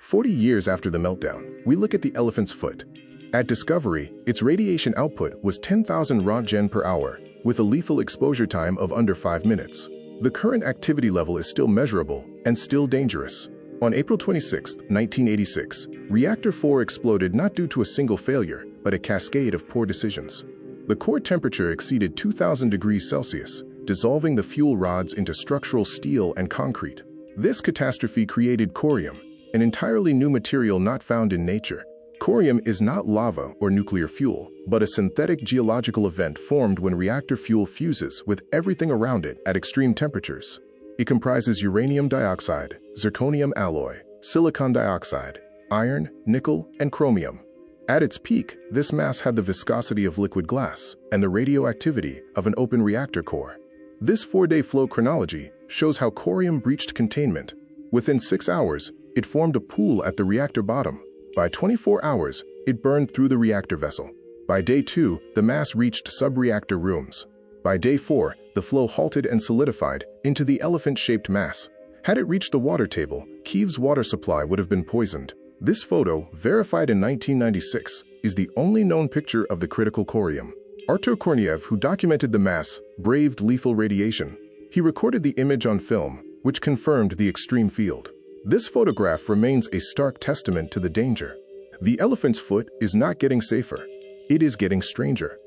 40 years after the meltdown, we look at the elephant's foot. At discovery, its radiation output was 10,000 Röntgen per hour, with a lethal exposure time of under 5 minutes. The current activity level is still measurable and still dangerous. On April 26, 1986, Reactor 4 exploded not due to a single failure, but a cascade of poor decisions. The core temperature exceeded 2,000 degrees Celsius, dissolving the fuel rods into structural steel and concrete. This catastrophe created corium, an entirely new material not found in nature. Corium is not lava or nuclear fuel, but a synthetic geological event formed when reactor fuel fuses with everything around it at extreme temperatures. It comprises uranium dioxide, zirconium alloy, silicon dioxide, iron, nickel, and chromium. At its peak, this mass had the viscosity of liquid glass and the radioactivity of an open reactor core. This 4-day flow chronology shows how corium breached containment. Within 6 hours, it formed a pool at the reactor bottom. By 24 hours, it burned through the reactor vessel. By day 2, the mass reached sub-reactor rooms. By day 4, the flow halted and solidified into the elephant-shaped mass. Had it reached the water table, Kyiv's water supply would have been poisoned. This photo, verified in 1996, is the only known picture of the critical corium. Artur Korneyev, who documented the mass, braved lethal radiation. He recorded the image on film, which confirmed the extreme field. This photograph remains a stark testament to the danger. The elephant's foot is not getting safer. It is getting stranger.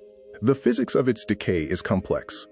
The physics of its decay is complex.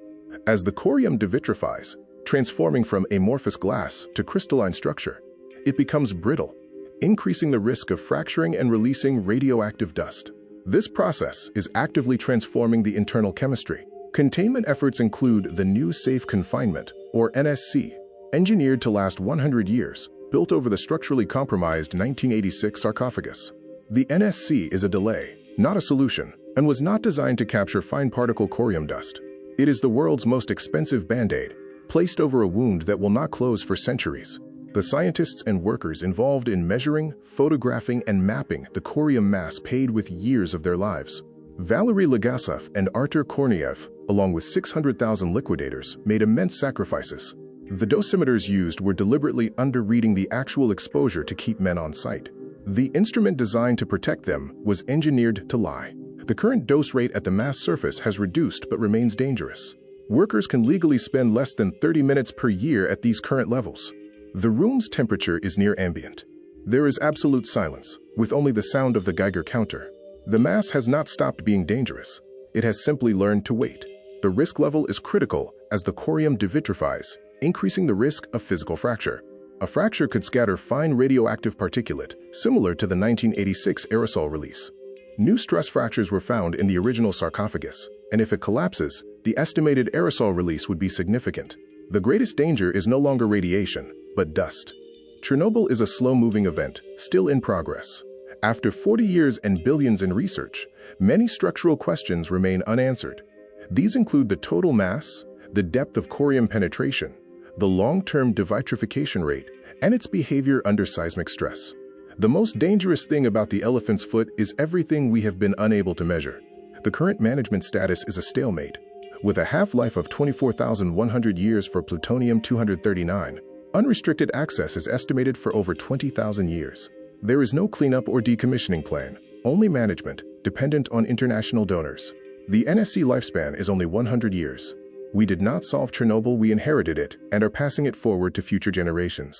As the corium devitrifies, transforming from amorphous glass to crystalline structure, it becomes brittle, increasing the risk of fracturing and releasing radioactive dust. This process is actively transforming the internal chemistry. Containment efforts include the new Safe Confinement, or NSC, engineered to last 100 years, built over the structurally compromised 1986 sarcophagus. The NSC is a delay, not a solution, and was not designed to capture fine particle corium dust. It is the world's most expensive band-aid, placed over a wound that will not close for centuries. The scientists and workers involved in measuring, photographing, and mapping the corium mass paid with years of their lives. Valery Legasov and Artur Korneyev, along with 600,000 liquidators, made immense sacrifices. The dosimeters used were deliberately under-reading the actual exposure to keep men on site. The instrument designed to protect them was engineered to lie. The current dose rate at the mass surface has reduced but remains dangerous. Workers can legally spend less than 30 minutes per year at these current levels. The room's temperature is near ambient. There is absolute silence, with only the sound of the Geiger counter. The mass has not stopped being dangerous. It has simply learned to wait. The risk level is critical as the corium devitrifies, increasing the risk of physical fracture. A fracture could scatter fine radioactive particulate, similar to the 1986 aerosol release. New stress fractures were found in the original sarcophagus, and if it collapses, the estimated aerosol release would be significant. The greatest danger is no longer radiation, but dust. Chernobyl is a slow-moving event, still in progress. After 40 years and billions in research, many structural questions remain unanswered. These include the total mass, the depth of corium penetration, the long-term devitrification rate, and its behavior under seismic stress. The most dangerous thing about the elephant's foot is everything we have been unable to measure. The current management status is a stalemate. With a half-life of 24,100 years for plutonium-239, unrestricted access is estimated for over 20,000 years. There is no cleanup or decommissioning plan, only management, dependent on international donors. The NSC lifespan is only 100 years. We did not solve Chernobyl, we inherited it and are passing it forward to future generations.